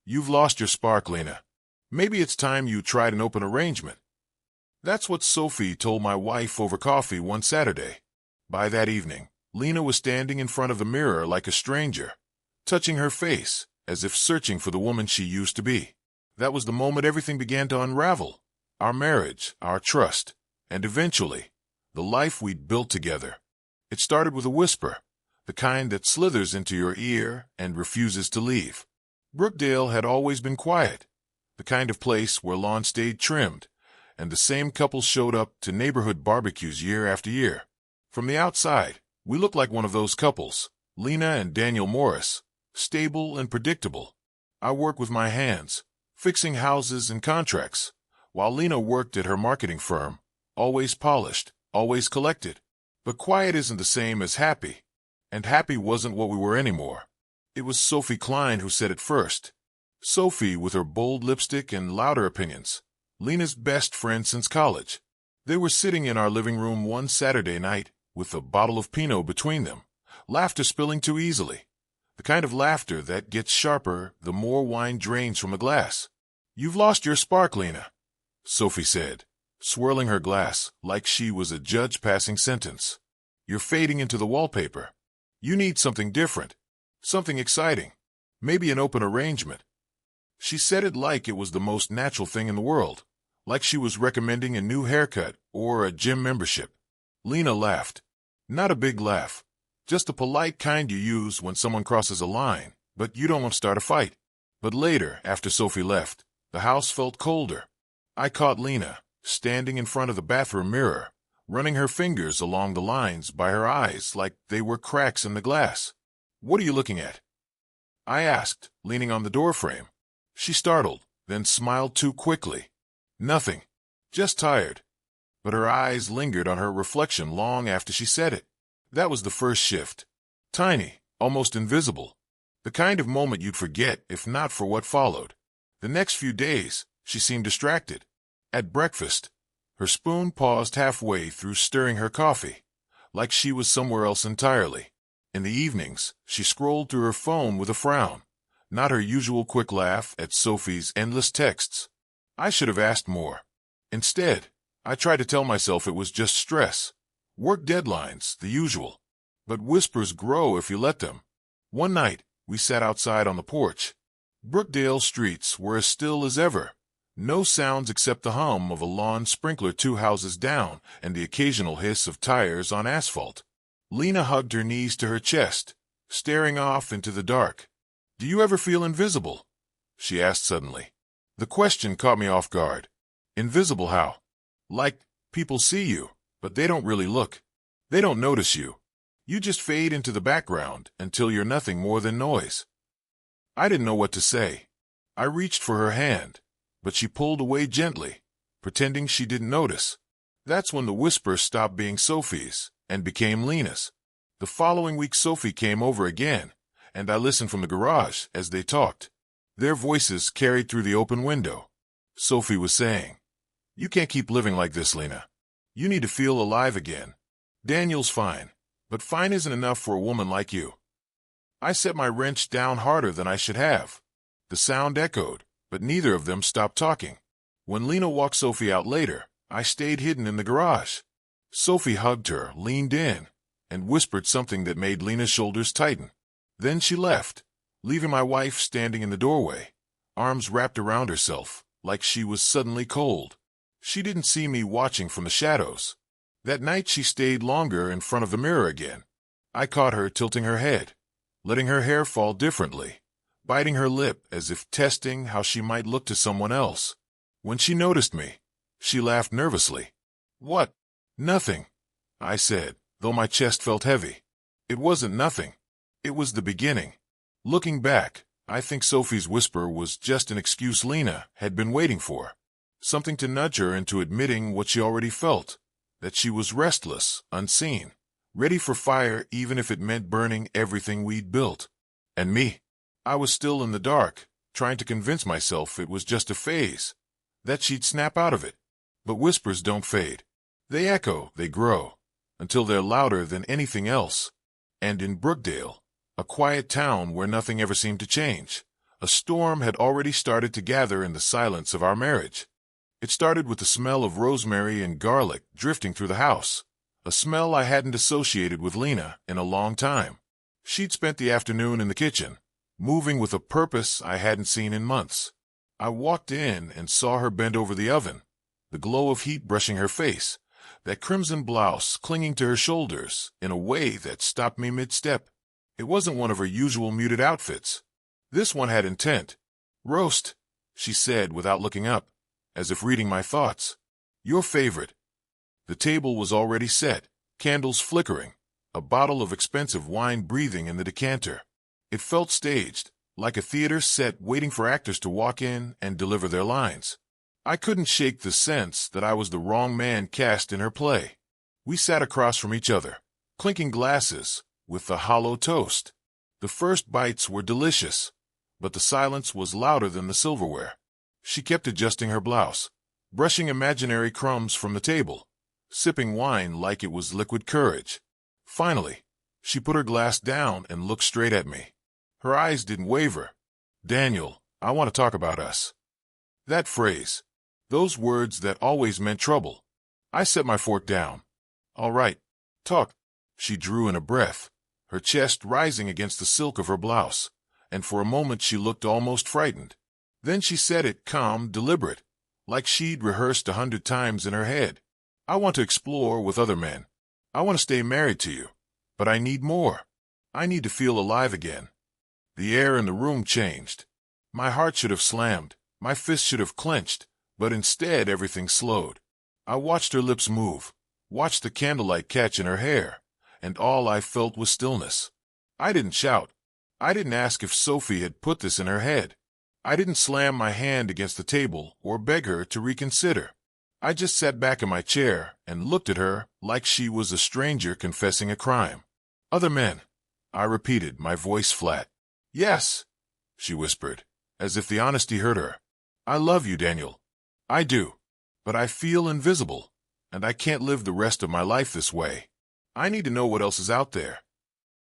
You've lost your spark, Lena. Maybe it's time you tried an open arrangement. That's what Sophie told my wife over coffee one Saturday. By that evening, Lena was standing in front of the mirror like a stranger, touching her face as if searching for the woman she used to be. That was the moment everything began to unravel. Our marriage, our trust, and eventually, the life we'd built together. It started with a whisper, the kind that slithers into your ear and refuses to leave. Brookdale had always been quiet, the kind of place where lawns stayed trimmed, and the same couple showed up to neighborhood barbecues year after year. From the outside, we looked like one of those couples, Lena and Daniel Morris, stable and predictable. I worked with my hands, fixing houses and contracts, while Lena worked at her marketing firm, always polished, always collected. But quiet isn't the same as happy, and happy wasn't what we were anymore. It was Sophie Klein who said it first. Sophie with her bold lipstick and louder opinions, Lena's best friend since college. They were sitting in our living room one Saturday night with a bottle of Pinot between them, laughter spilling too easily. The kind of laughter that gets sharper the more wine drains from a glass. "You've lost your spark, Lena," Sophie said, swirling her glass like she was a judge passing sentence. "You're fading into the wallpaper. You need something different, something exciting, maybe an open arrangement." She said it like it was the most natural thing in the world, like she was recommending a new haircut or a gym membership. Lena laughed. Not a big laugh, just the polite kind you use when someone crosses a line, but you don't want to start a fight. But later, after Sophie left, the house felt colder. I caught Lena, standing in front of the bathroom mirror, running her fingers along the lines by her eyes like they were cracks in the glass. "What are you looking at?" I asked, leaning on the doorframe. She startled, then smiled too quickly. "Nothing. Just tired." But her eyes lingered on her reflection long after she said it. That was the first shift. Tiny, almost invisible. The kind of moment you'd forget if not for what followed. The next few days, she seemed distracted. At breakfast, her spoon paused halfway through stirring her coffee, like she was somewhere else entirely. In the evenings, she scrolled through her phone with a frown, not her usual quick laugh at Sophie's endless texts. I should have asked more. Instead, I tried to tell myself it was just stress. Work deadlines, the usual. But whispers grow if you let them. One night, we sat outside on the porch. Brookdale streets were as still as ever. No sounds except the hum of a lawn sprinkler 2 houses down and the occasional hiss of tires on asphalt. Lena hugged her knees to her chest, staring off into the dark. "Do you ever feel invisible?" she asked suddenly. The question caught me off guard. Invisible how? Like, people see you, but they don't really look. They don't notice you. You just fade into the background until you're nothing more than noise. I didn't know what to say. I reached for her hand, but she pulled away gently, pretending she didn't notice. That's when the whisper stopped being Sophie's and became Lena's. The following week Sophie came over again, and I listened from the garage as they talked. Their voices carried through the open window. Sophie was saying, "You can't keep living like this, Lena. You need to feel alive again. Daniel's fine, but fine isn't enough for a woman like you." I set my wrench down harder than I should have. The sound echoed, but neither of them stopped talking. When Lena walked Sophie out later, I stayed hidden in the garage. Sophie hugged her, leaned in, and whispered something that made Lena's shoulders tighten. Then she left, leaving my wife standing in the doorway, arms wrapped around herself, like she was suddenly cold. She didn't see me watching from the shadows. That night she stayed longer in front of the mirror again. I caught her tilting her head, letting her hair fall differently, biting her lip as if testing how she might look to someone else. When she noticed me, she laughed nervously. "What?" "Nothing," I said, though my chest felt heavy. It wasn't nothing. It was the beginning. Looking back, I think Sophie's whisper was just an excuse Lena had been waiting for. Something to nudge her into admitting what she already felt, that she was restless, unseen, ready for fire even if it meant burning everything we'd built. And me, I was still in the dark, trying to convince myself it was just a phase, that she'd snap out of it. But whispers don't fade. They echo, they grow, until they're louder than anything else. And in Brookdale, a quiet town where nothing ever seemed to change, A storm had already started to gather in the silence of our marriage. It started with the smell of rosemary and garlic drifting through the house, a smell I hadn't associated with Lena in a long time. She'd spent the afternoon in the kitchen, moving with a purpose I hadn't seen in months. I walked in and saw her bent over the oven, the glow of heat brushing her face, that crimson blouse clinging to her shoulders in a way that stopped me mid-step. It wasn't one of her usual muted outfits. This one had intent. "Roast," she said without looking up, as if reading my thoughts. "Your favorite." The table was already set, candles flickering, a bottle of expensive wine breathing in the decanter. It felt staged, like a theater set waiting for actors to walk in and deliver their lines. I couldn't shake the sense that I was the wrong man cast in her play. We sat across from each other, clinking glasses, with the hollow toast. The first bites were delicious, but the silence was louder than the silverware. She kept adjusting her blouse, brushing imaginary crumbs from the table, sipping wine like it was liquid courage. Finally, she put her glass down and looked straight at me. Her eyes didn't waver. "Daniel, I want to talk about us." That phrase, those words that always meant trouble. I set my fork down. "All right, talk." She drew in a breath, her chest rising against the silk of her blouse, and for a moment she looked almost frightened. Then she said it calm, deliberate, like she'd rehearsed 100 times in her head. "I want to explore with other men. I want to stay married to you. But I need more. I need to feel alive again." The air in the room changed. My heart should have slammed, my fist should have clenched, but instead everything slowed. I watched her lips move, watched the candlelight catch in her hair, and all I felt was stillness. I didn't shout. I didn't ask if Sophie had put this in her head. I didn't slam my hand against the table or beg her to reconsider. I just sat back in my chair and looked at her like she was a stranger confessing a crime. "Other men," I repeated, my voice flat. "Yes," she whispered, as if the honesty hurt her. "I love you, Daniel. I do. But I feel invisible, and I can't live the rest of my life this way. I need to know what else is out there."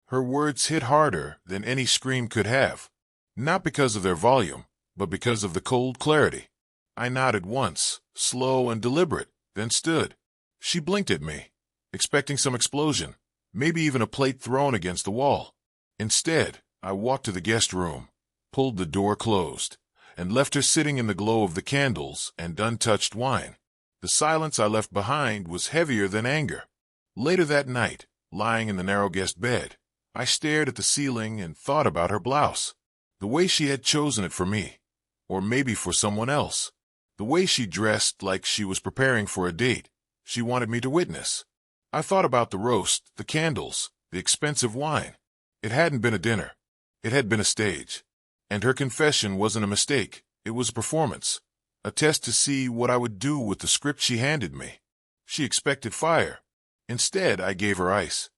Her words hit harder than any scream could have, not because of their volume, but because of the cold clarity. I nodded once, slow and deliberate, then stood. She blinked at me, expecting some explosion, maybe even a plate thrown against the wall. Instead, I walked to the guest room, pulled the door closed, and left her sitting in the glow of the candles and untouched wine. The silence I left behind was heavier than anger. Later that night, lying in the narrow guest bed, I stared at the ceiling and thought about her blouse. The way she had chosen it for me, or maybe for someone else. The way she dressed like she was preparing for a date she wanted me to witness. I thought about the roast, the candles, the expensive wine. It hadn't been a dinner. It had been a stage. And her confession wasn't a mistake. It was a performance. A test to see what I would do with the script she handed me. She expected fire. Instead, I gave her ice.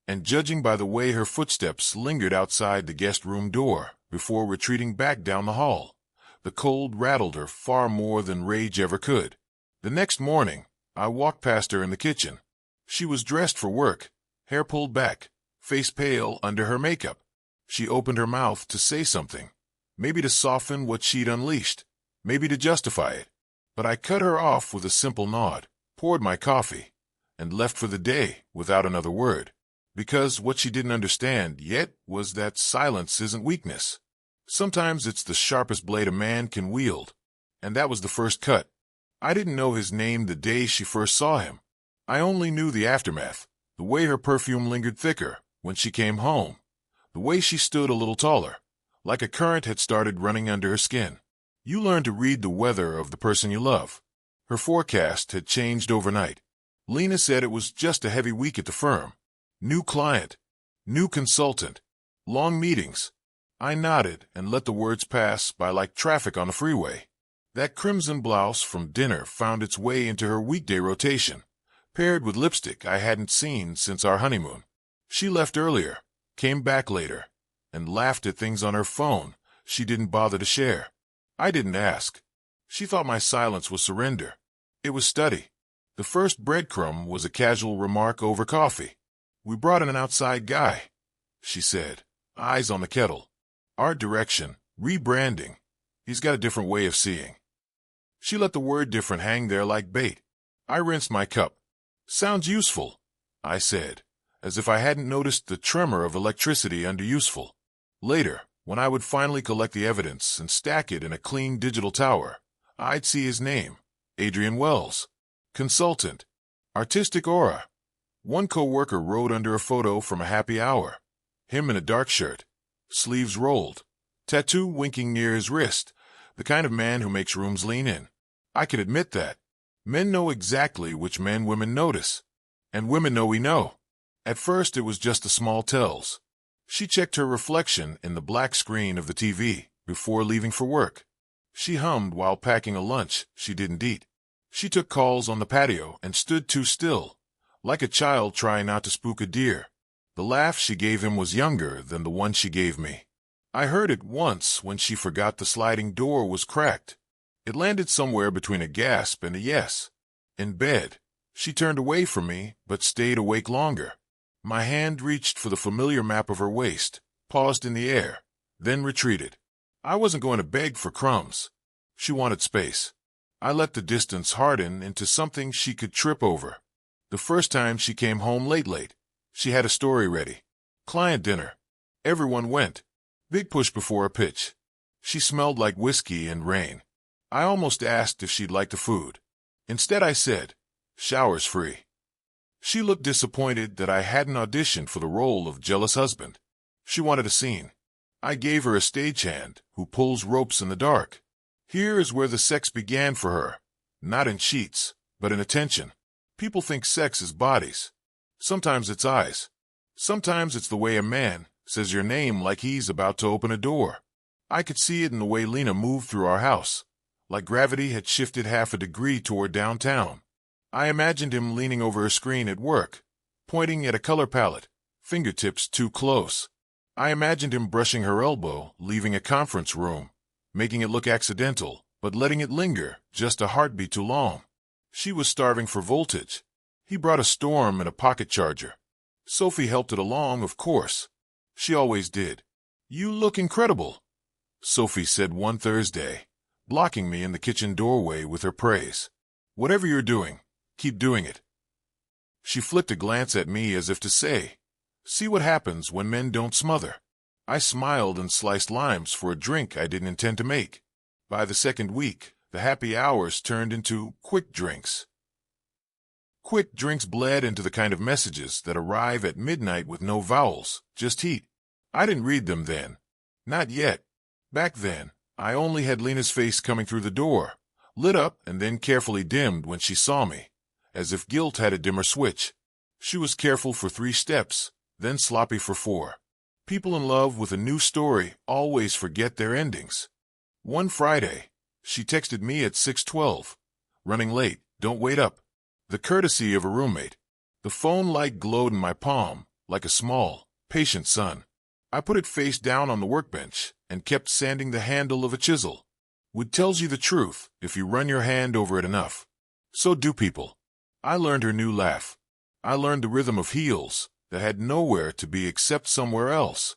And judging by the way her footsteps lingered outside the guest room door before retreating back down the hall, the cold rattled her far more than rage ever could. The next morning, I walked past her in the kitchen. She was dressed for work, hair pulled back, face pale under her makeup. She opened her mouth to say something, maybe to soften what she'd unleashed, maybe to justify it. But I cut her off with a simple nod, poured my coffee, and left for the day without another word. Because what she didn't understand yet was that silence isn't weakness. Sometimes it's the sharpest blade a man can wield. And that was the first cut. I didn't know his name the day she first saw him. I only knew the aftermath, the way her perfume lingered thicker when she came home, the way she stood a little taller, like a current had started running under her skin. You learn to read the weather of the person you love. Her forecast had changed overnight. Lena said it was just a heavy week at the firm. New client, new consultant, long meetings. I nodded and let the words pass by like traffic on the freeway. That crimson blouse from dinner found its way into her weekday rotation, paired with lipstick I hadn't seen since our honeymoon. She left earlier, came back later, and laughed at things on her phone she didn't bother to share. I didn't ask. She thought my silence was surrender. It was study. The first breadcrumb was a casual remark over coffee. "We brought in an outside guy," she said, eyes on the kettle. Art direction, Rebranding. He's got a different way of seeing. She let the word different hang there like bait. I rinsed my cup. Sounds useful, I said, as if I hadn't noticed the tremor of electricity under useful. Later, when I would finally collect the evidence and stack it in a clean digital tower, I'd see his name, Adrian Wells. Consultant. Artistic aura. One co-worker wrote under a photo from a happy hour. Him in a dark shirt. Sleeves rolled. Tattoo winking near his wrist. The kind of man who makes rooms lean in. I can admit that. Men know exactly which men women notice. And women know we know. At first it was just the small tells. She checked her reflection in the black screen of the TV before leaving for work. She hummed while packing a lunch she didn't eat. She took calls on the patio and stood too still, like a child trying not to spook a deer. The laugh she gave him was younger than the one she gave me. I heard it once when she forgot the sliding door was cracked. It landed somewhere between a gasp and a yes. In bed, she turned away from me but stayed awake longer. My hand reached for the familiar map of her waist, paused in the air, then retreated. I wasn't going to beg for crumbs. She wanted space. I let the distance harden into something she could trip over. The first time she came home late, she had a story ready. Client dinner. Everyone went. Big push before a pitch. She smelled like whiskey and rain. I almost asked if she'd like the food. Instead I said, "Shower's free." She looked disappointed that I hadn't auditioned for the role of jealous husband. She wanted a scene. I gave her a stagehand who pulls ropes in the dark. Here is where the sex began for her. Not in sheets, but in attention. People think sex is bodies. Sometimes it's eyes. Sometimes it's the way a man says your name like he's about to open a door. I could see it in the way Lena moved through our house, like gravity had shifted half a degree toward downtown. I imagined him leaning over a screen at work, pointing at a color palette, fingertips too close. I imagined him brushing her elbow, leaving a conference room, making it look accidental, but letting it linger just a heartbeat too long. She was starving for voltage. He brought a storm and a pocket charger. Sophie helped it along, of course. She always did. "You look incredible," Sophie said one Thursday, blocking me in the kitchen doorway with her praise. "Whatever you're doing, keep doing it." She flicked a glance at me as if to say, "See what happens when men don't smother." I smiled and sliced limes for a drink I didn't intend to make. By the second week, the happy hours turned into quick drinks. Quick drinks bled into the kind of messages that arrive at midnight with no vowels, just heat. I didn't read them then. Not yet. Back then, I only had Lena's face coming through the door, lit up and then carefully dimmed when she saw me, as if guilt had a dimmer switch. She was careful for 3 steps, then sloppy for 4. People in love with a new story always forget their endings. One Friday, she texted me at 6:12. "Running late, don't wait up." The courtesy of a roommate. The phone light glowed in my palm, like a small, patient sun. I put it face down on the workbench and kept sanding the handle of a chisel. Wood tells you the truth if you run your hand over it enough. So do people. I learned her new laugh. I learned the rhythm of heels that had nowhere to be except somewhere else.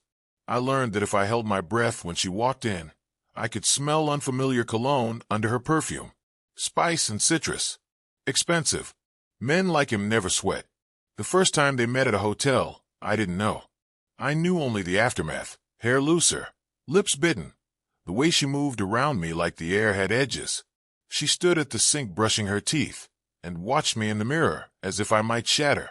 I learned that if I held my breath when she walked in, I could smell unfamiliar cologne under her perfume. Spice and citrus. Expensive. Men like him never sweat. The first time they met at a hotel, I didn't know. I knew only the aftermath. Hair looser, lips bitten. The way she moved around me like the air had edges. She stood at the sink brushing her teeth and watched me in the mirror as if I might shatter.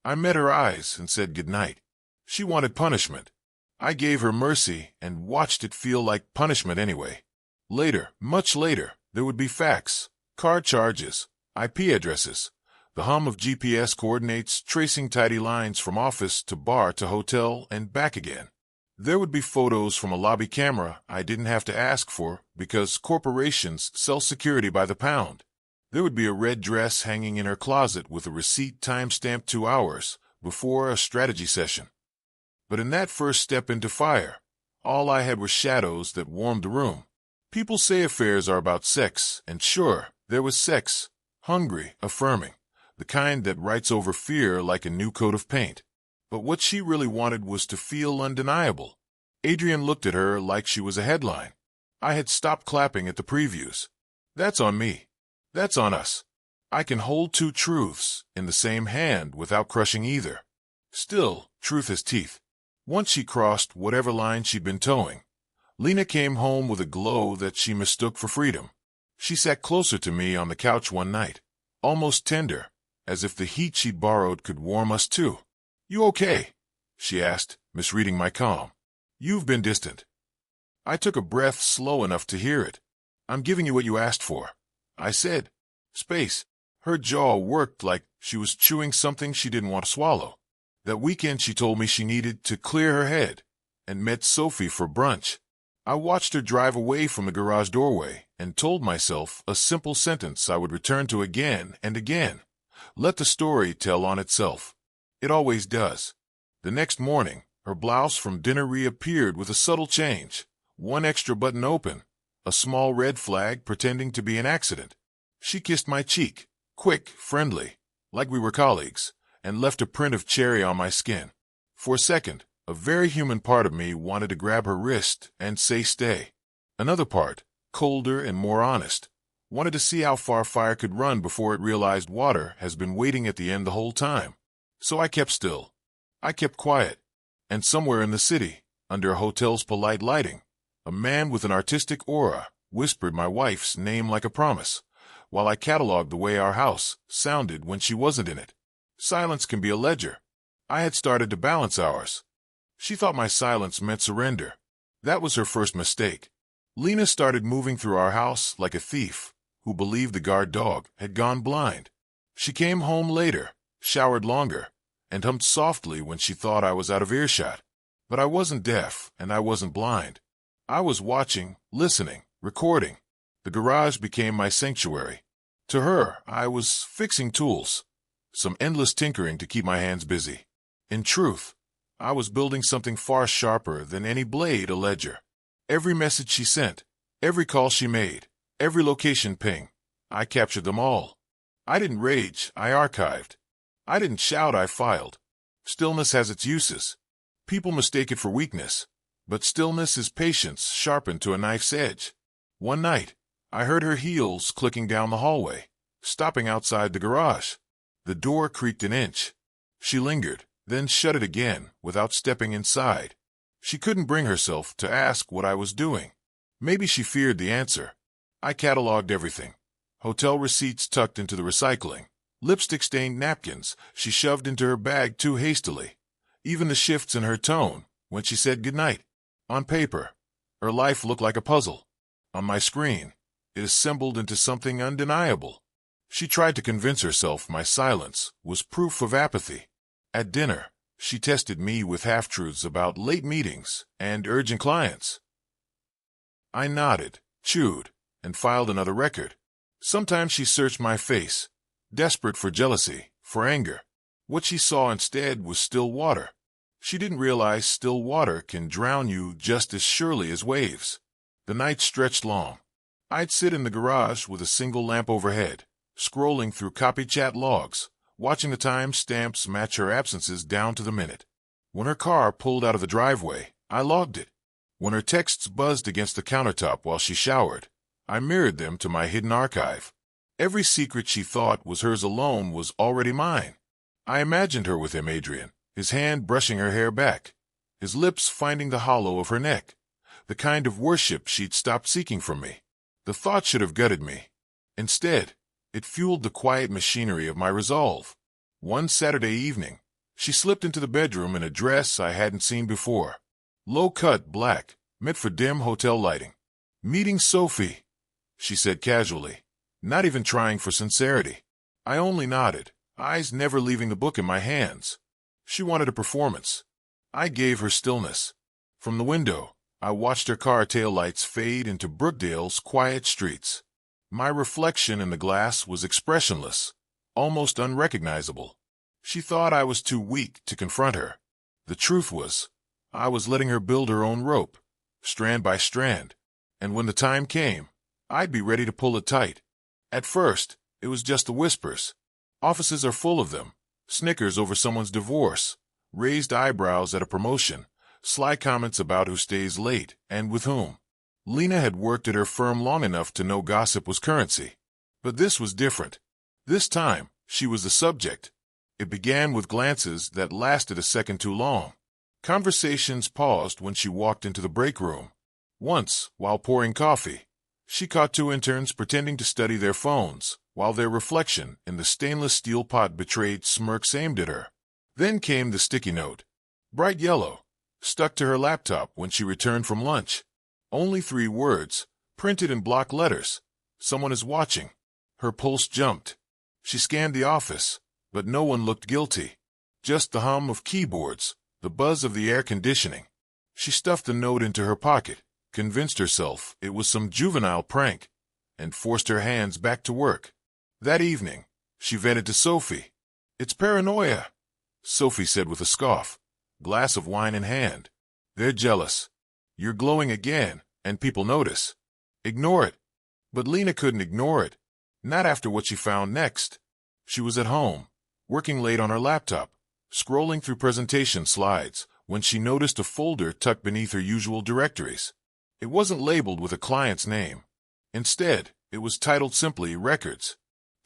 I met her eyes and said goodnight. She wanted punishment. I gave her mercy and watched it feel like punishment anyway. Later, much later, there would be facts, card charges, IP addresses, the hum of GPS coordinates tracing tidy lines from office to bar to hotel and back again. There would be photos from a lobby camera I didn't have to ask for because corporations sell security by the pound. There would be a red dress hanging in her closet with a receipt time-stamped 2 hours before a strategy session. But in that first step into fire, all I had were shadows that warmed the room. People say affairs are about sex, and sure, there was sex. Hungry, affirming. The kind that writes over fear like a new coat of paint. But what she really wanted was to feel undeniable. Adrian looked at her like she was a headline. I had stopped clapping at the previews. That's on me. That's on us. I can hold two truths in the same hand without crushing either. Still, truth has teeth. Once she crossed whatever line she'd been towing, Lena came home with a glow that she mistook for freedom. She sat closer to me on the couch one night, almost tender, as if the heat she'd borrowed could warm us too. "You okay?" she asked, misreading my calm. "You've been distant." I took a breath slow enough to hear it. "I'm giving you what you asked for," I said. Space. Her jaw worked like she was chewing something she didn't want to swallow. That weekend she told me she needed to clear her head and met Sophie for brunch. I watched her drive away from the garage doorway and told myself a simple sentence I would return to again and again. Let the story tell on itself. It always does. The next morning, her blouse from dinner reappeared with a subtle change. One extra button open, a small red flag pretending to be an accident. She kissed my cheek, quick, friendly, like we were colleagues, and left a print of cherry on my skin. For a second, a very human part of me wanted to grab her wrist and say stay. Another part, colder and more honest, wanted to see how far fire could run before it realized water has been waiting at the end the whole time. So I kept still. I kept quiet. And somewhere in the city, under a hotel's polite lighting, a man with an artistic aura whispered my wife's name like a promise, while I cataloged the way our house sounded when she wasn't in it. Silence can be a ledger. I had started to balance ours. She thought my silence meant surrender. That was her first mistake. Lena started moving through our house like a thief who believed the guard dog had gone blind. She came home later, showered longer, and hummed softly when she thought I was out of earshot. But I wasn't deaf, and I wasn't blind. I was watching, listening, recording. The garage became my sanctuary. To her, I was fixing tools, some endless tinkering to keep my hands busy. In truth, I was building something far sharper than any blade a ledger. Every message she sent, every call she made, every location ping, I captured them all. I didn't rage, I archived. I didn't shout, I filed. Stillness has its uses. People mistake it for weakness, but stillness is patience sharpened to a knife's edge. One night, I heard her heels clicking down the hallway, stopping outside the garage. The door creaked an inch. She lingered, then shut it again without stepping inside. She couldn't bring herself to ask what I was doing. Maybe she feared the answer. I cataloged everything. Hotel receipts tucked into the recycling. Lipstick-stained napkins she shoved into her bag too hastily. Even the shifts in her tone when she said goodnight. On paper, her life looked like a puzzle. On my screen, it assembled into something undeniable. She tried to convince herself my silence was proof of apathy. At dinner, she tested me with half-truths about late meetings and urgent clients. I nodded, chewed, and filed another record. Sometimes she searched my face, desperate for jealousy, for anger. What she saw instead was still water. She didn't realize still water can drown you just as surely as waves. The night stretched long. I'd sit in the garage with a single lamp overhead, scrolling through copycat logs, watching the time-stamps match her absences down to the minute. When her car pulled out of the driveway, I logged it. When her texts buzzed against the countertop while she showered, I mirrored them to my hidden archive. Every secret she thought was hers alone was already mine. I imagined her with him, Adrian, his hand brushing her hair back, his lips finding the hollow of her neck, the kind of worship she'd stopped seeking from me. The thought should have gutted me. Instead, it fueled the quiet machinery of my resolve. One Saturday evening, she slipped into the bedroom in a dress I hadn't seen before. Low-cut black, meant for dim hotel lighting. "Meeting Sophie," she said casually, not even trying for sincerity. I only nodded, eyes never leaving the book in my hands. She wanted a performance. I gave her stillness. From the window, I watched her car taillights fade into Brookdale's quiet streets. My reflection in the glass was expressionless, almost unrecognizable. She thought I was too weak to confront her. The truth was, I was letting her build her own rope, strand by strand, and when the time came, I'd be ready to pull it tight. At first, it was just the whispers. Offices are full of them. Snickers over someone's divorce, raised eyebrows at a promotion, sly comments about who stays late and with whom. Lena had worked at her firm long enough to know gossip was currency. But this was different. This time, she was the subject. It began with glances that lasted a second too long. Conversations paused when she walked into the break room. Once, while pouring coffee, she caught two interns pretending to study their phones, while their reflection in the stainless steel pot betrayed smirks aimed at her. Then came the sticky note. Bright yellow, stuck to her laptop when she returned from lunch. Only 3 words, printed in block letters. Someone is watching. Her pulse jumped. She scanned the office, but no one looked guilty. Just the hum of keyboards, the buzz of the air conditioning. She stuffed the note into her pocket, convinced herself it was some juvenile prank, and forced her hands back to work. That evening, she vented to Sophie. "It's paranoia," Sophie said with a scoff, glass of wine in hand. "They're jealous. You're glowing again, and people notice. Ignore it." But Lena couldn't ignore it. Not after what she found next. She was at home, working late on her laptop, scrolling through presentation slides, when she noticed a folder tucked beneath her usual directories. It wasn't labeled with a client's name. Instead, it was titled simply Records.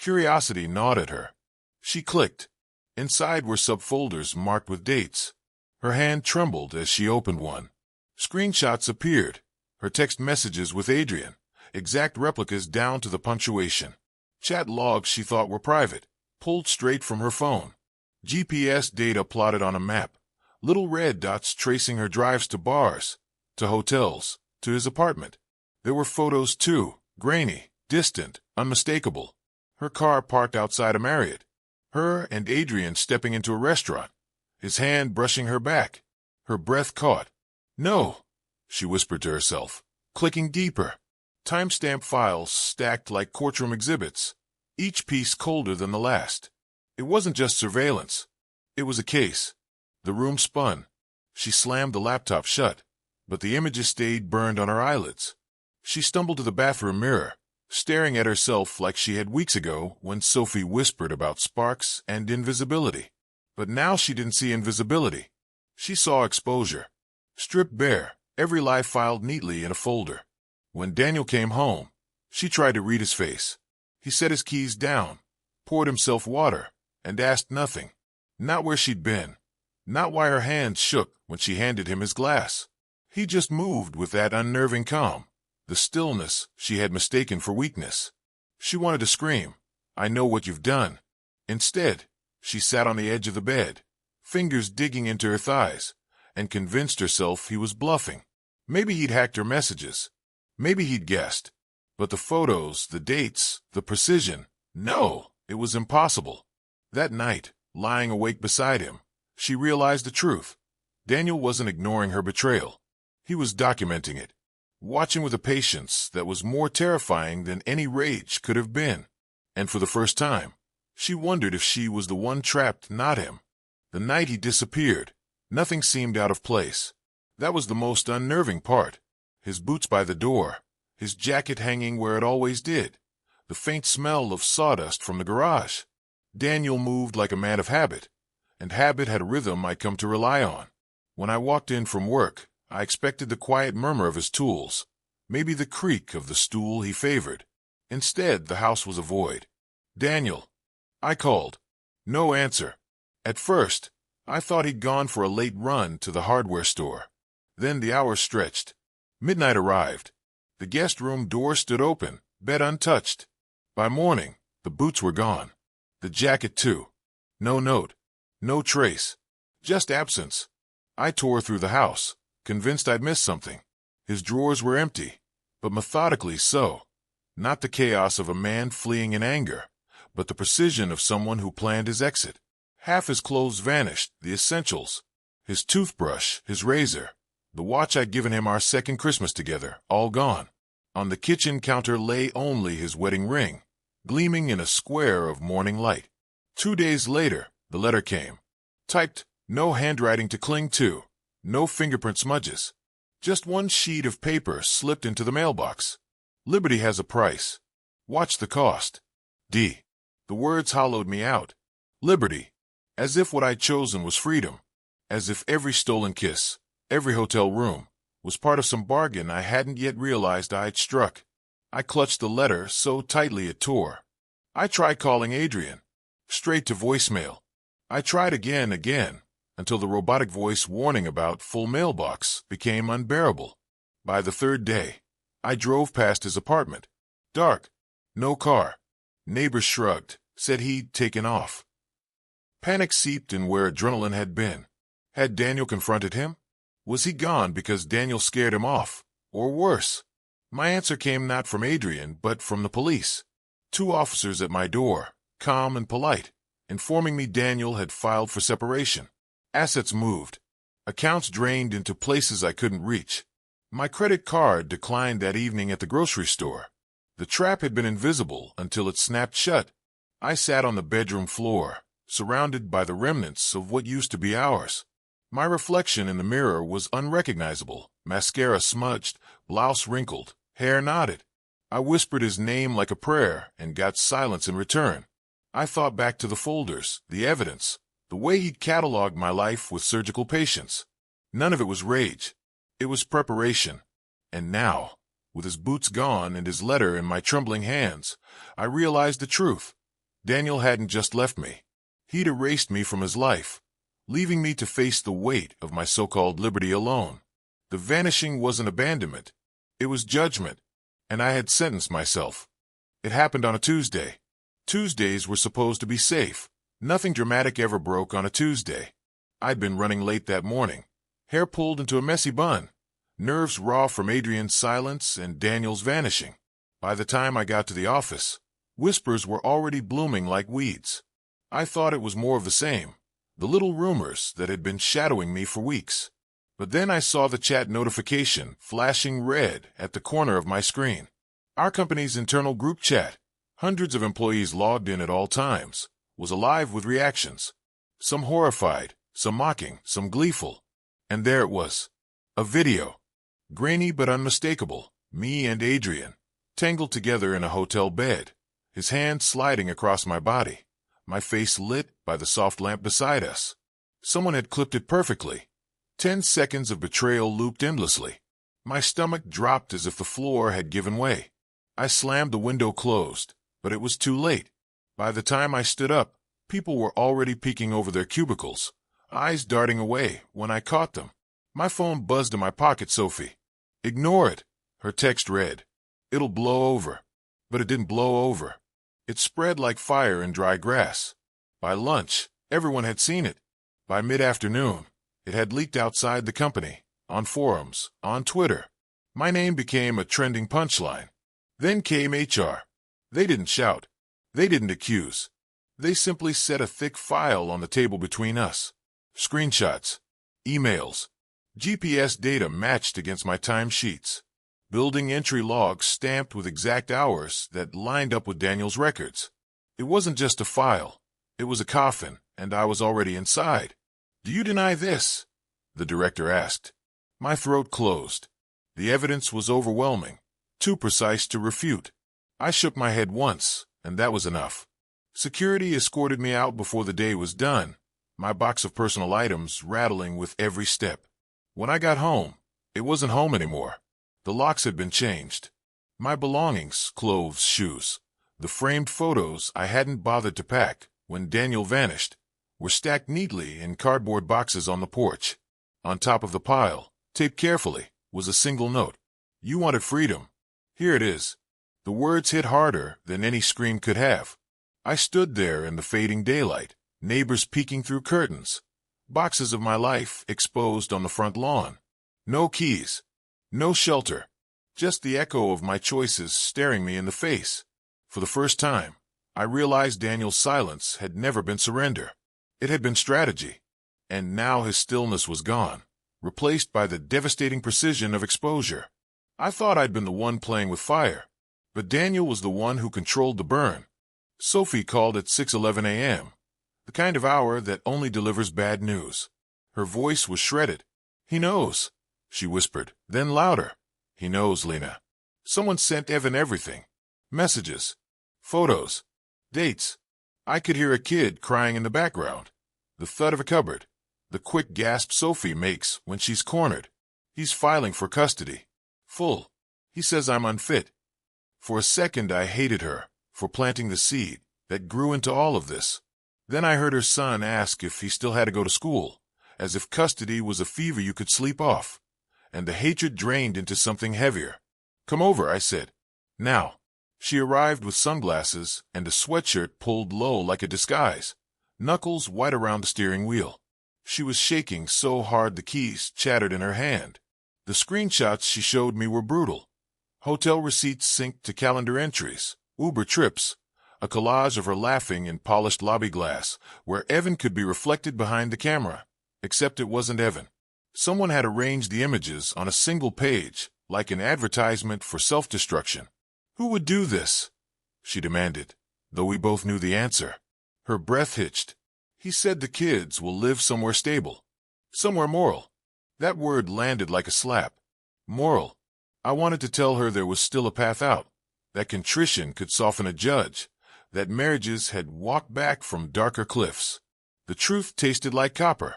Curiosity gnawed at her. She clicked. Inside were subfolders marked with dates. Her hand trembled as she opened one. Screenshots appeared, her text messages with Adrian, exact replicas down to the punctuation. Chat logs she thought were private, pulled straight from her phone. GPS data plotted on a map, little red dots tracing her drives to bars, to hotels, to his apartment. There were photos too, grainy, distant, unmistakable. Her car parked outside a Marriott. Her and Adrian stepping into a restaurant, his hand brushing her back. Her breath caught. "No," she whispered to herself, clicking deeper. Timestamp files stacked like courtroom exhibits, each piece colder than the last. It wasn't just surveillance. It was a case. The room spun. She slammed the laptop shut, but the images stayed burned on her eyelids. She stumbled to the bathroom mirror, staring at herself like she had weeks ago when Sophie whispered about sparks and invisibility. But now she didn't see invisibility. She saw exposure. Stripped bare, every lie filed neatly in a folder. When Daniel came home, she tried to read his face. He set his keys down, poured himself water, and asked nothing. Not where she'd been. Not why her hands shook when she handed him his glass. He just moved with that unnerving calm, the stillness she had mistaken for weakness. She wanted to scream, "I know what you've done." Instead, she sat on the edge of the bed, fingers digging into her thighs, and convinced herself he was bluffing. Maybe he'd hacked her messages. Maybe he'd guessed. But the photos, the dates, the precision, no, it was impossible. That night, lying awake beside him, she realized the truth. Daniel wasn't ignoring her betrayal. He was documenting it, watching with a patience that was more terrifying than any rage could have been. And for the first time, she wondered if she was the one trapped, not him. The night he disappeared, nothing seemed out of place. That was the most unnerving part. His boots by the door, his jacket hanging where it always did, the faint smell of sawdust from the garage. Daniel moved like a man of habit, and habit had a rhythm I'd come to rely on. When I walked in from work, I expected the quiet murmur of his tools, maybe the creak of the stool he favored. Instead, the house was a void. "Daniel," I called. No answer. At first, I thought he'd gone for a late run to the hardware store. Then the hours stretched. Midnight arrived. The guest room door stood open, bed untouched. By morning, the boots were gone. The jacket, too. No note. No trace. Just absence. I tore through the house, convinced I'd missed something. His drawers were empty, but methodically so. Not the chaos of a man fleeing in anger, but the precision of someone who planned his exit. Half his clothes vanished, the essentials. His toothbrush, his razor, the watch I'd given him our second Christmas together, all gone. On the kitchen counter lay only his wedding ring, gleaming in a square of morning light. 2 days later, the letter came. Typed, no handwriting to cling to, no fingerprint smudges. Just one sheet of paper slipped into the mailbox. Liberty has a price. Watch the cost. D. The words hollowed me out. Liberty. As if what I'd chosen was freedom. As if every stolen kiss, every hotel room, was part of some bargain I hadn't yet realized I'd struck. I clutched the letter so tightly it tore. I tried calling Adrian. Straight to voicemail. I tried again, until the robotic voice warning about full mailbox became unbearable. By the third day, I drove past his apartment. Dark. No car. Neighbors shrugged, said he'd taken off. Panic seeped in where adrenaline had been. Had Daniel confronted him? Was he gone because Daniel scared him off? Or worse? My answer came not from Adrian, but from the police. 2 officers at my door, calm and polite, informing me Daniel had filed for separation. Assets moved. Accounts drained into places I couldn't reach. My credit card declined that evening at the grocery store. The trap had been invisible until it snapped shut. I sat on the bedroom floor, surrounded by the remnants of what used to be ours. My reflection in the mirror was unrecognizable, mascara smudged, blouse wrinkled, hair knotted. I whispered his name like a prayer and got silence in return. I thought back to the folders, the evidence, the way he'd cataloged my life with surgical patience. None of it was rage. It was preparation. And now, with his boots gone and his letter in my trembling hands, I realized the truth. Daniel hadn't just left me. He'd erased me from his life, leaving me to face the weight of my so-called liberty alone. The vanishing wasn't abandonment. It was judgment, and I had sentenced myself. It happened on a Tuesday. Tuesdays were supposed to be safe. Nothing dramatic ever broke on a Tuesday. I'd been running late that morning, hair pulled into a messy bun, nerves raw from Adrian's silence and Daniel's vanishing. By the time I got to the office, whispers were already blooming like weeds. I thought it was more of the same, the little rumors that had been shadowing me for weeks. But then I saw the chat notification flashing red at the corner of my screen. Our company's internal group chat, hundreds of employees logged in at all times, was alive with reactions. Some horrified, some mocking, some gleeful. And there it was. A video. Grainy but unmistakable. Me and Adrian, tangled together in a hotel bed, his hand sliding across my body, my face lit by the soft lamp beside us. Someone had clipped it perfectly. 10 seconds of betrayal looped endlessly. My stomach dropped as if the floor had given way. I slammed the window closed, but it was too late. By the time I stood up, people were already peeking over their cubicles, eyes darting away when I caught them. My phone buzzed in my pocket. Sophie. Ignore it, her text read. It'll blow over. But it didn't blow over. It spread like fire in dry grass. By lunch, everyone had seen it. By mid-afternoon, it had leaked outside the company, on forums, on Twitter. My name became a trending punchline. Then came HR. They didn't shout. They didn't accuse. They simply set a thick file on the table between us. Screenshots, emails, GPS data matched against my timesheets, building entry logs stamped with exact hours that lined up with Daniel's records. It wasn't just a file. It was a coffin, and I was already inside. Do you deny this? The director asked. My throat closed. The evidence was overwhelming, too precise to refute. I shook my head once, and that was enough. Security escorted me out before the day was done, my box of personal items rattling with every step. When I got home, it wasn't home anymore. The locks had been changed. My belongings, clothes, shoes, the framed photos I hadn't bothered to pack when Daniel vanished, were stacked neatly in cardboard boxes on the porch. On top of the pile, taped carefully, was a single note. You wanted freedom. Here it is. The words hit harder than any scream could have. I stood there in the fading daylight, neighbors peeking through curtains, boxes of my life exposed on the front lawn. No keys, no shelter, just the echo of my choices staring me in the face. For the first time, I realized Daniel's silence had never been surrender. It had been strategy. And now his stillness was gone, replaced by the devastating precision of exposure. I thought I'd been the one playing with fire, but Daniel was the one who controlled the burn. Sophie called at 6:11 a.m., the kind of hour that only delivers bad news. Her voice was shredded. He knows, she whispered, then louder. He knows, Lena. Someone sent Evan everything. Messages, photos, dates. I could hear a kid crying in the background, the thud of a cupboard, The quick gasp Sophie makes when she's cornered. He's filing for custody. Full. He says I'm unfit. For a second I hated her for planting the seed that grew into all of this. Then I heard her son ask if he still had to go to school, as if custody was a fever you could sleep off. And the hatred drained into something heavier. Come over, I said. Now. She arrived with sunglasses and a sweatshirt pulled low like a disguise, knuckles white around the steering wheel. She was shaking so hard the keys chattered in her hand. The screenshots she showed me were brutal. Hotel receipts synced to calendar entries, Uber trips, a collage of her laughing in polished lobby glass, where Evan could be reflected behind the camera. Except it wasn't Evan. Someone had arranged the images on a single page, like an advertisement for self-destruction. Who would do this? She demanded, though we both knew the answer. Her breath hitched. He said the kids will live somewhere stable. Somewhere moral. That word landed like a slap. Moral. I wanted to tell her there was still a path out, that contrition could soften a judge, that marriages had walked back from darker cliffs. The truth tasted like copper.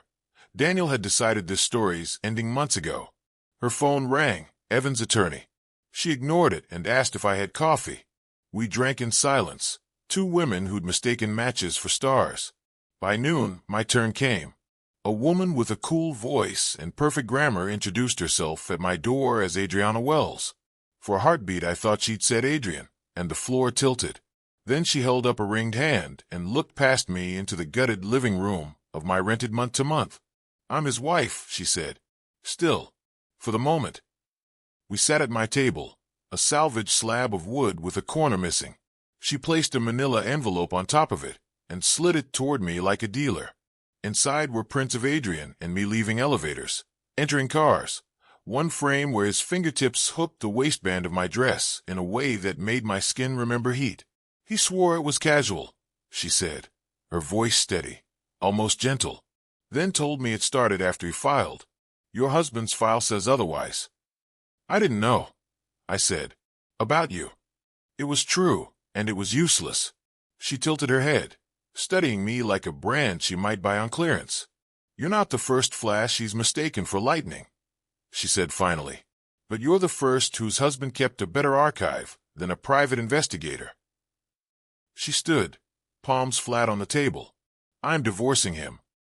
Daniel had decided this story's ending months ago. Her phone rang, Evan's attorney. She ignored it and asked if I had coffee. We drank in silence, two women who'd mistaken matches for stars. By noon, my turn came. A woman with a cool voice and perfect grammar introduced herself at my door as Adriana Wells. For a heartbeat, I thought she'd said Adrian, and the floor tilted. Then she held up a ringed hand and looked past me into the gutted living room of my rented month-to-month. I'm his wife, she said. Still. For the moment. We sat at my table, a salvaged slab of wood with a corner missing. She placed a manila envelope on top of it and slid it toward me like a dealer. Inside were prints of Adrian and me leaving elevators, entering cars, one frame where his fingertips hooked the waistband of my dress in a way that made my skin remember heat. He swore it was casual, she said, her voice steady, almost gentle, then told me it started after he filed. Your husband's file says otherwise. I didn't know, I said, about you. It was true, and it was useless. She tilted her head, studying me like a brand she might buy on clearance. You're not the first flash he's mistaken for lightning, she said finally. But you're the first whose husband kept a better archive than a private investigator. She stood, palms flat on the table. I'm divorcing him.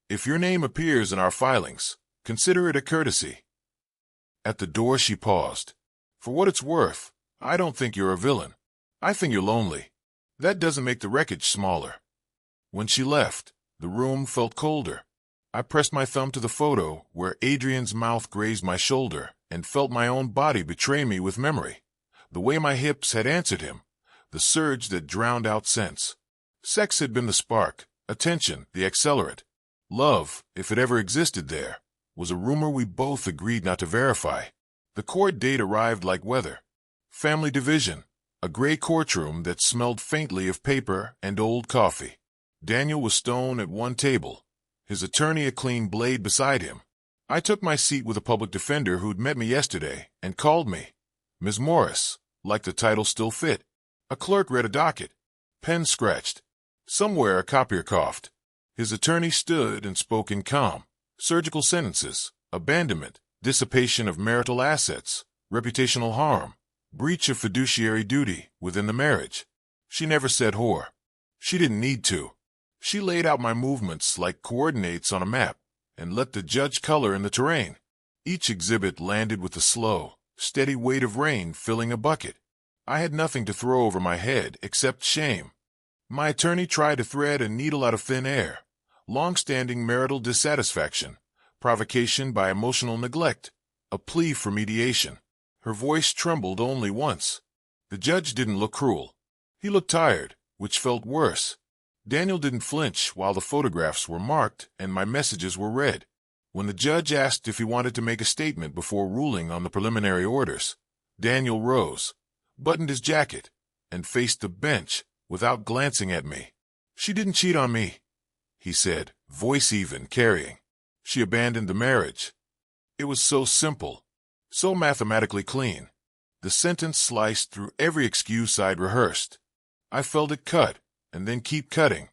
If your name appears in our filings, consider it a courtesy. At the door she paused. For what it's worth, I don't think you're a villain. I think you're lonely. That doesn't make the wreckage smaller. When she left, the room felt colder. I pressed my thumb to the photo where Adrian's mouth grazed my shoulder and felt my own body betray me with memory. The way my hips had answered him, the surge that drowned out sense. Sex had been the spark, attention the accelerant. Love, if it ever existed there, was a rumor we both agreed not to verify. The court date arrived like weather. Family division, a gray courtroom that smelled faintly of paper and old coffee. Daniel was stone at one table, his attorney a clean blade beside him. I took my seat with a public defender who'd met me yesterday and called me Ms. Morris, like the title still fit. A clerk read a docket. Pen scratched. Somewhere a copier coughed. His attorney stood and spoke in calm, surgical sentences: abandonment, dissipation of marital assets, reputational harm, breach of fiduciary duty within the marriage. She never said whore. She didn't need to. She laid out my movements like coordinates on a map and let the judge color in the terrain. Each exhibit landed with the slow, steady weight of rain filling a bucket. I had nothing to throw over my head except shame. My attorney tried to thread a needle out of thin air. Long-standing marital dissatisfaction, provocation by emotional neglect, a plea for mediation. Her voice trembled only once. The judge didn't look cruel. He looked tired, which felt worse. Daniel didn't flinch while the photographs were marked and my messages were read. When the judge asked if he wanted to make a statement before ruling on the preliminary orders, Daniel rose, buttoned his jacket, and faced the bench without glancing at me. She didn't cheat on me, he said, voice even, carrying. She abandoned the marriage. It was so simple, so mathematically clean. The sentence sliced through every excuse I'd rehearsed. I felt it cut, and then keep cutting,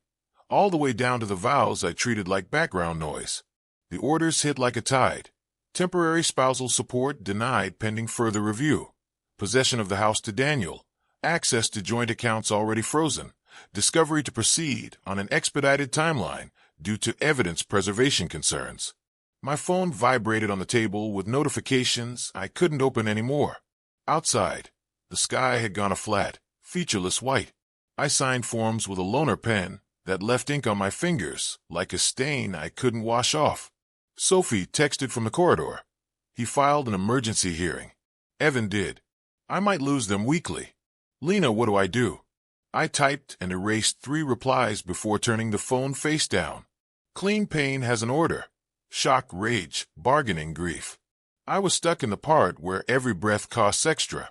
all the way down to the vows I treated like background noise. The orders hit like a tide. Temporary spousal support denied pending further review. Possession of the house to Daniel. Access to joint accounts already frozen. Discovery to proceed on an expedited timeline due to evidence preservation concerns. My phone vibrated on the table with notifications I couldn't open anymore. Outside, the sky had gone a flat, featureless white. I signed forms with a loaner pen that left ink on my fingers like a stain I couldn't wash off. Sophie texted from the corridor. He filed an emergency hearing. Evan did. I might lose them weekly. Lena, what do I do? I typed and erased 3 replies before turning the phone face down. Clean pain has an order. Shock, rage, bargaining, grief. I was stuck in the part where every breath costs extra.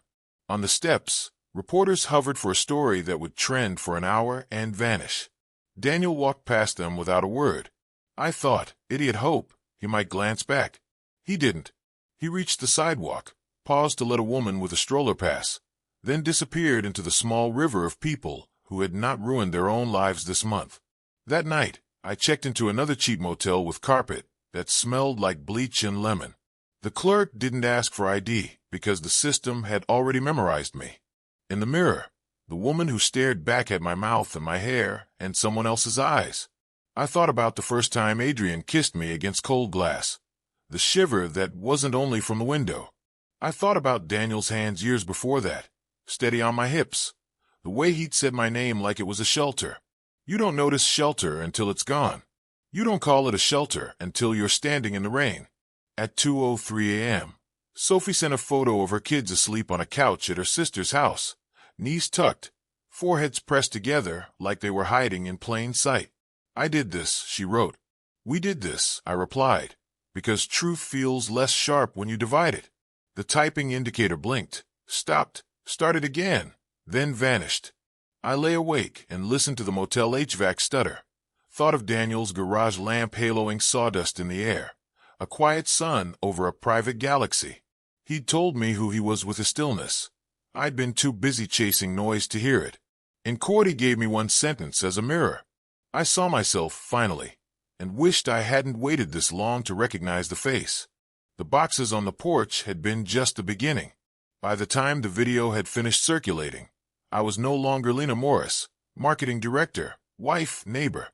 On the steps, reporters hovered for a story that would trend for an hour and vanish. Daniel walked past them without a word. I thought, idiot hope, he might glance back. He didn't. He reached the sidewalk, paused to let a woman with a stroller pass, then disappeared into the small river of people who had not ruined their own lives this month. That night, I checked into another cheap motel with carpet that smelled like bleach and lemon. The clerk didn't ask for ID because the system had already memorized me. In the mirror, the woman who stared back at my mouth and my hair and someone else's eyes. I thought about the first time Adrian kissed me against cold glass. The shiver that wasn't only from the window. I thought about Daniel's hands years before that, steady on my hips. The way he'd said my name like it was a shelter. You don't notice shelter until it's gone. You don't call it a shelter until you're standing in the rain. At 2:03 a.m., Sophie sent a photo of her kids asleep on a couch at her sister's house, knees tucked, foreheads pressed together like they were hiding in plain sight. I did this, she wrote. We did this, I replied, because truth feels less sharp when you divide it. The typing indicator blinked, stopped, started again, then vanished. I lay awake and listened to the motel HVAC stutter. Thought of Daniel's garage lamp haloing sawdust in the air. A quiet sun over a private galaxy. He'd told me who he was with his stillness. I'd been too busy chasing noise to hear it. In court he gave me one sentence as a mirror. I saw myself, finally, and wished I hadn't waited this long to recognize the face. The boxes on the porch had been just the beginning. By the time the video had finished circulating, I was no longer Lena Morris, marketing director, wife, neighbor.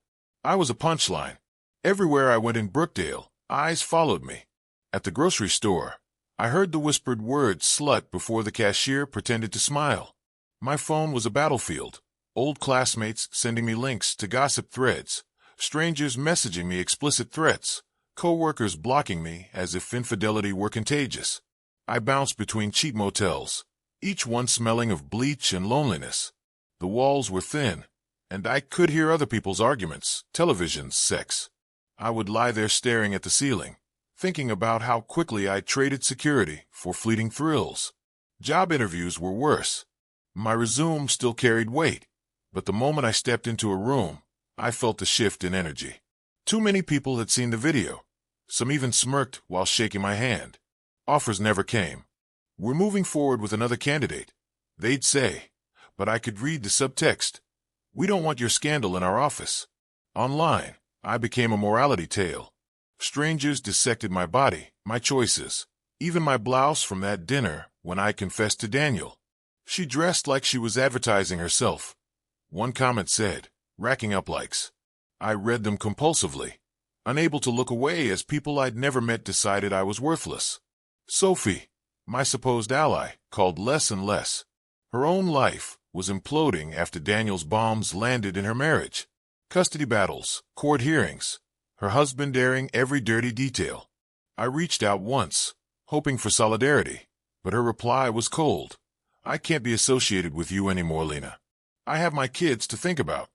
I was a punchline. Everywhere I went in Brookdale, eyes followed me. At the grocery store, I heard the whispered word slut before the cashier pretended to smile. My phone was a battlefield. Old classmates sending me links to gossip threads, strangers messaging me explicit threats, co-workers blocking me as if infidelity were contagious. I bounced between cheap motels, each one smelling of bleach and loneliness. The walls were thin, and I could hear other people's arguments, televisions, sex. I would lie there staring at the ceiling, thinking about how quickly I traded security for fleeting thrills. Job interviews were worse. My resume still carried weight, but the moment I stepped into a room, I felt a shift in energy. Too many people had seen the video. Some even smirked while shaking my hand. Offers never came. We're moving forward with another candidate, they'd say, but I could read the subtext. We don't want your scandal in our office. Online, I became a morality tale. Strangers dissected my body, my choices, even my blouse from that dinner when I confessed to Daniel. She dressed like she was advertising herself. One comment said, racking up likes. I read them compulsively, unable to look away as people I'd never met decided I was worthless. Sophie, my supposed ally, called less and less. Her own life was imploding after Daniel's bombs landed in her marriage. Custody battles, court hearings, her husband airing every dirty detail. I reached out once, hoping for solidarity, but her reply was cold. I can't be associated with you anymore, Lena. I have my kids to think about.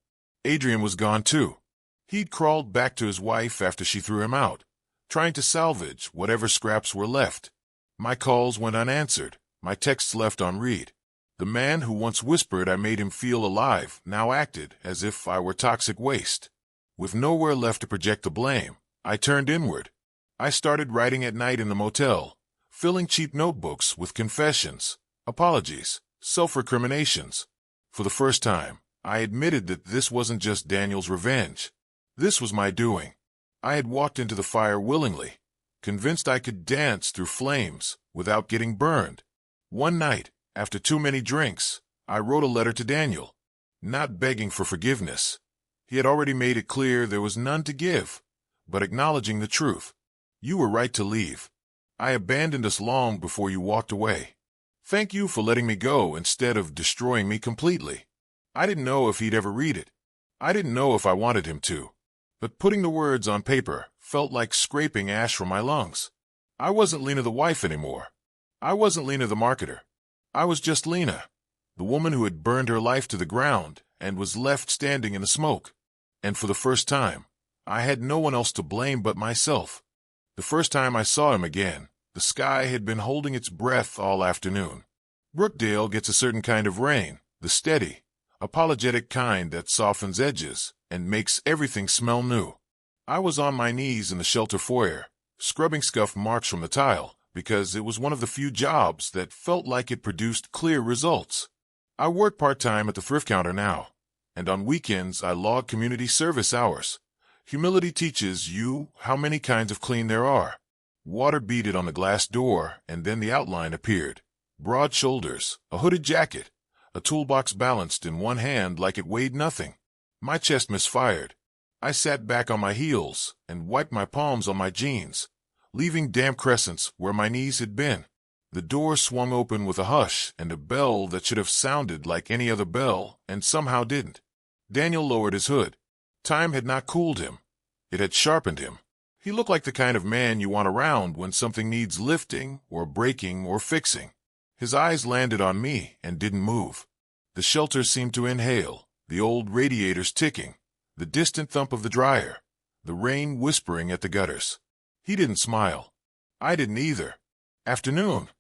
Adrian was gone too. He'd crawled back to his wife after she threw him out, trying to salvage whatever scraps were left. My calls went unanswered, my texts left unread. The man who once whispered I made him feel alive now acted as if I were toxic waste. With nowhere left to project the blame, I turned inward. I started writing at night in the motel, filling cheap notebooks with confessions, apologies, self-recriminations. For the first time, I admitted that this wasn't just Daniel's revenge. This was my doing. I had walked into the fire willingly, convinced I could dance through flames without getting burned. One night, after too many drinks, I wrote a letter to Daniel, not begging for forgiveness. He had already made it clear there was none to give, but acknowledging the truth. You were right to leave. I abandoned us long before you walked away. Thank you for letting me go instead of destroying me completely. I didn't know if he'd ever read it. I didn't know if I wanted him to. But putting the words on paper felt like scraping ash from my lungs. I wasn't Lena the wife anymore. I wasn't Lena the marketer. I was just Lena, the woman who had burned her life to the ground and was left standing in the smoke. And for the first time, I had no one else to blame but myself. The first time I saw him again, the sky had been holding its breath all afternoon. Brookdale gets a certain kind of rain, the steady, apologetic kind that softens edges and makes everything smell new. I was on my knees in the shelter foyer, scrubbing scuff marks from the tile, because it was one of the few jobs that felt like it produced clear results. I work part-time at the thrift counter now, and on weekends I log community service hours. Humility teaches you how many kinds of clean there are. Water beaded on the glass door, and then the outline appeared. Broad shoulders, a hooded jacket, a toolbox balanced in one hand like it weighed nothing. My chest misfired. I sat back on my heels and wiped my palms on my jeans, leaving damp crescents where my knees had been. The door swung open with a hush and a bell that should have sounded like any other bell and somehow didn't. Daniel lowered his hood. Time had not cooled him. It had sharpened him. He looked like the kind of man you want around when something needs lifting or breaking or fixing. His eyes landed on me and didn't move. The shelter seemed to inhale, the old radiators ticking, the distant thump of the dryer, the rain whispering at the gutters. He didn't smile. I didn't either. "Afternoon,"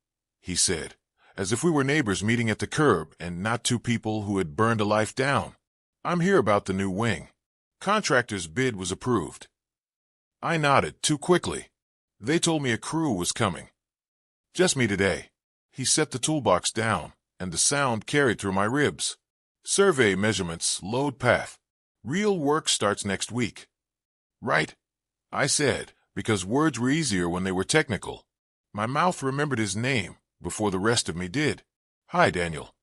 he said, as if we were neighbors meeting at the curb and not two people who had burned a life down. "I'm here about the new wing. Contractor's bid was approved." I nodded too quickly. They told me a crew was coming. "Just me today." He set the toolbox down, and the sound carried through my ribs. "Survey measurements, load path. Real work starts next week." "Right," I said, because words were easier when they were technical. My mouth remembered his name before the rest of me did. "Hi, Daniel."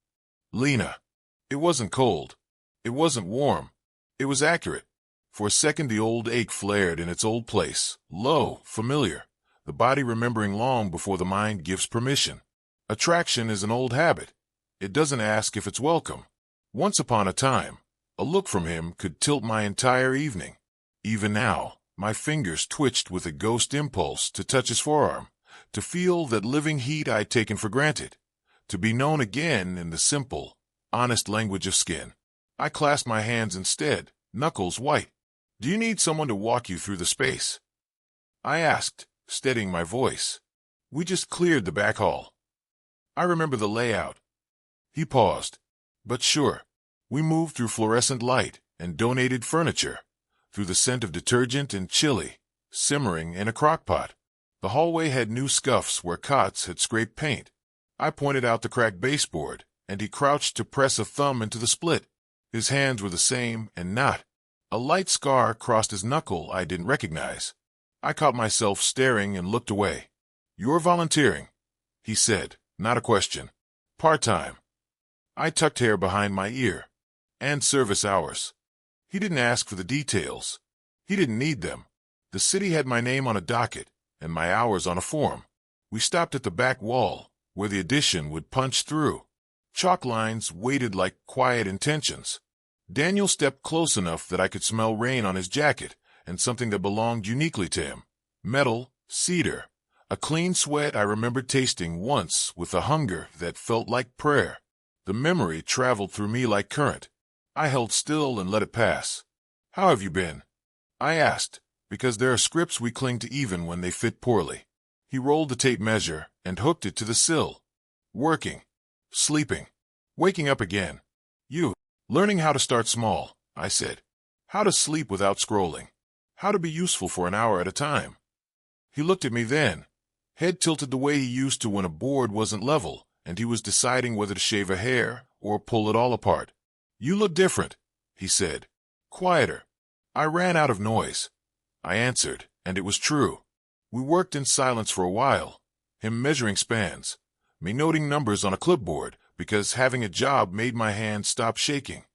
Lena. It wasn't cold. It wasn't warm. It was accurate. For a second the old ache flared in its old place, low, familiar, the body remembering long before the mind gives permission. Attraction is an old habit. It doesn't ask if it's welcome. Once upon a time, a look from him could tilt my entire evening. Even now, my fingers twitched with a ghost impulse to touch his forearm, to feel that living heat I'd taken for granted, to be known again in the simple, honest language of skin. I clasped my hands instead, knuckles white. "Do you need someone to walk you through the space?" I asked, steadying my voice. "We just cleared the back hall. I remember the layout." He paused. "But sure. We moved through fluorescent light and donated furniture, through the scent of detergent and chili, simmering in a crock-pot. The hallway had new scuffs where cots had scraped paint. I pointed out the cracked baseboard, and he crouched to press a thumb into the split. His hands were the same and not. A light scar crossed his knuckle I didn't recognize. I caught myself staring and looked away. "You're volunteering," he said, not a question. "Part-time." I tucked hair behind my ear. "And service hours." He didn't ask for the details. He didn't need them. The city had my name on a docket and my hours on a form. We stopped at the back wall, where the addition would punch through. Chalk lines waited like quiet intentions. Daniel stepped close enough that I could smell rain on his jacket and something that belonged uniquely to him. Metal, cedar, a clean sweat I remembered tasting once with a hunger that felt like prayer. The memory traveled through me like current. I held still and let it pass. "How have you been?" I asked, because there are scripts we cling to even when they fit poorly. He rolled the tape measure and hooked it to the sill. "Working. Sleeping. Waking up again. You. Learning how to start small," I said. "How to sleep without scrolling. How to be useful for an hour at a time." He looked at me then, head tilted the way he used to when a board wasn't level and he was deciding whether to shave a hair or pull it all apart. "You look different," he said. "Quieter." I ran out of noise. I answered, and it was true. We worked in silence for a while, him measuring spans, me noting numbers on a clipboard, because having a job made my hands stop shaking.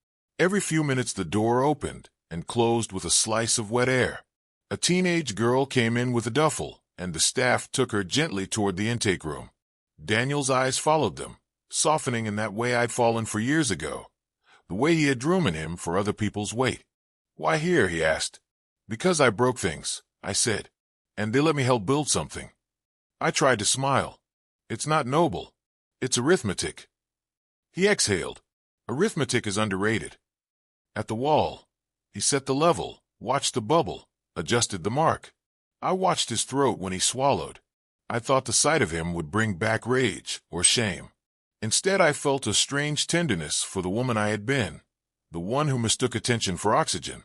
Every few minutes the door opened and closed with a slice of wet air. A teenage girl came in with a duffel, and the staff took her gently toward the intake room. Daniel's eyes followed them, softening in that way I'd fallen for years ago, the way he had room in him for other people's weight. "Why here?" he asked. "Because I broke things," I said, "and they let me help build something." I tried to smile. "It's not noble. It's arithmetic." He exhaled. "Arithmetic is underrated." At the wall, he set the level, watched the bubble, adjusted the mark. I watched his throat when he swallowed. I thought the sight of him would bring back rage or shame. Instead, I felt a strange tenderness for the woman I had been, the one who mistook attention for oxygen,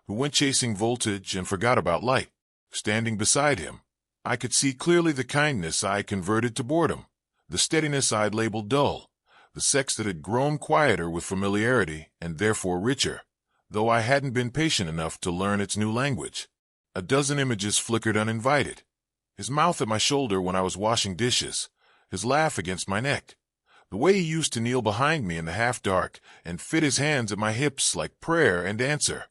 who went chasing voltage and forgot about light. Standing beside him, I could see clearly the kindness I had converted to boredom, the steadiness I had labeled dull, the sex that had grown quieter with familiarity and therefore richer, though I hadn't been patient enough to learn its new language. A dozen images flickered uninvited. His mouth at my shoulder when I was washing dishes, his laugh against my neck, the way he used to kneel behind me in the half-dark and fit his hands at my hips like prayer and answer,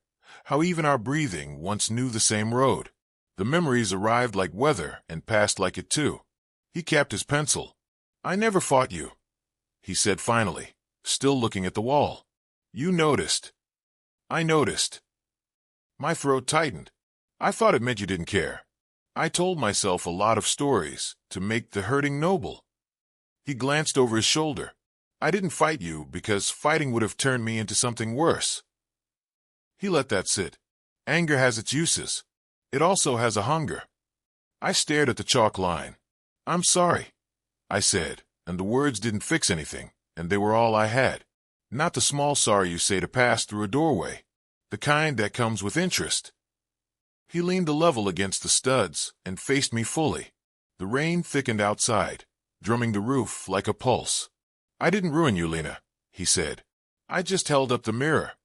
how even our breathing once knew the same road. The memories arrived like weather and passed like it too. He capped his pencil. "I never fought you," he said finally, still looking at the wall. "You noticed." I noticed. My throat tightened. I thought it meant you didn't care. I told myself a lot of stories to make the hurting noble. He glanced over his shoulder. "I didn't fight you because fighting would have turned me into something worse." He let that sit. Anger has its uses. It also has a hunger. I stared at the chalk line. "I'm sorry," I said, and the words didn't fix anything, and they were all I had. Not the small sorry you say to pass through a doorway, the kind that comes with interest. He leaned the level against the studs and faced me fully. The rain thickened outside, drumming the roof like a pulse. "I didn't ruin you, Lena," he said. "I just held up the mirror."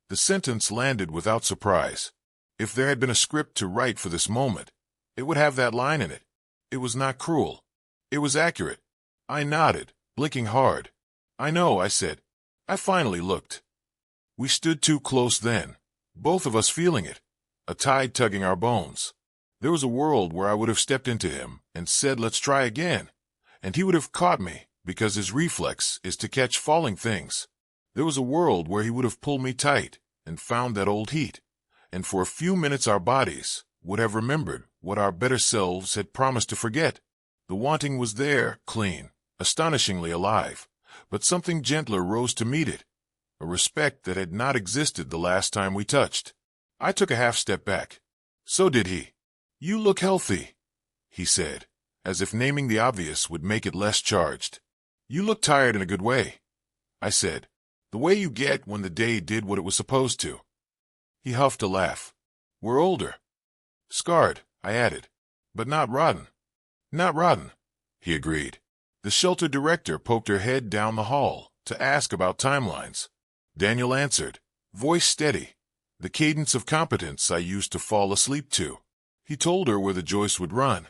The sentence landed without surprise. If there had been a script to write for this moment, it would have that line in it. It was not cruel. It was accurate. I nodded, blinking hard. "I know," I said. I finally looked. We stood too close then, both of us feeling it, a tide tugging our bones. There was a world where I would have stepped into him and said, "Let's try again," and he would have caught me because his reflex is to catch falling things. There was a world where he would have pulled me tight and found that old heat, and for a few minutes our bodies would have remembered what our better selves had promised to forget. The wanting was there, clean, astonishingly alive, but something gentler rose to meet it, a respect that had not existed the last time we touched. I took a half step back. So did he. "You look healthy," he said, as if naming the obvious would make it less charged. "You look tired in a good way," I said, "the way you get when the day did what it was supposed to." He huffed a laugh. "We're older." "Scarred," I added, "but not rotten." "Not rotten," he agreed. The shelter director poked her head down the hall to ask about timelines. Daniel answered, voice steady, the cadence of competence I used to fall asleep to. He told her where the joist would run,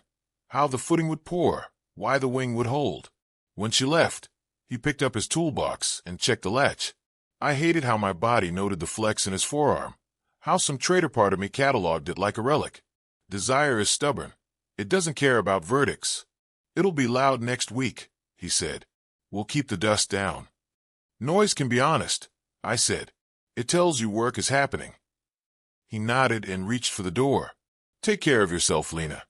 how the footing would pour, why the wing would hold. When she left, he picked up his toolbox and checked the latch. I hated how my body noted the flex in his forearm, how some traitor part of me cataloged it like a relic. Desire is stubborn. It doesn't care about verdicts. "It'll be loud next week," he said. "We'll keep the dust down." "Noise can be honest," I said. "It tells you work is happening." He nodded and reached for the door. "Take care of yourself, Lena."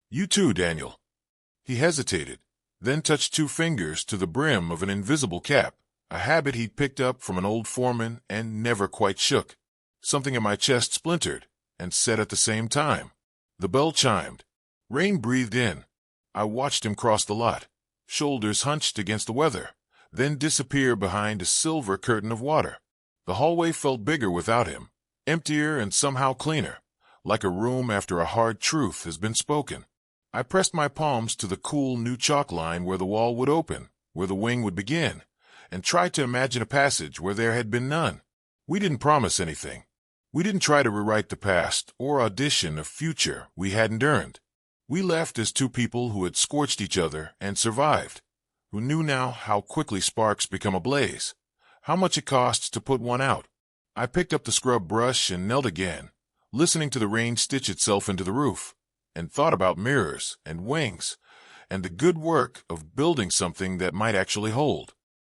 "You too, Daniel." He hesitated, then touched 2 fingers to the brim of an invisible cap, a habit he'd picked up from an old foreman and never quite shook. Something in my chest splintered and set at the same time. The bell chimed. Rain breathed in. I watched him cross the lot, shoulders hunched against the weather, then disappear behind a silver curtain of water. The hallway felt bigger without him, emptier and somehow cleaner, like a room after a hard truth has been spoken. I pressed my palms to the cool new chalk line where the wall would open, where the wing would begin, and tried to imagine a passage where there had been none. We didn't promise anything. We didn't try to rewrite the past or audition a future we hadn't earned. We left as two people who had scorched each other and survived, who knew now how quickly sparks become a blaze, how much it costs to put one out. I picked up the scrub brush and knelt again, listening to the rain stitch itself into the roof, and thought about mirrors and wings and the good work of building something that might actually hold.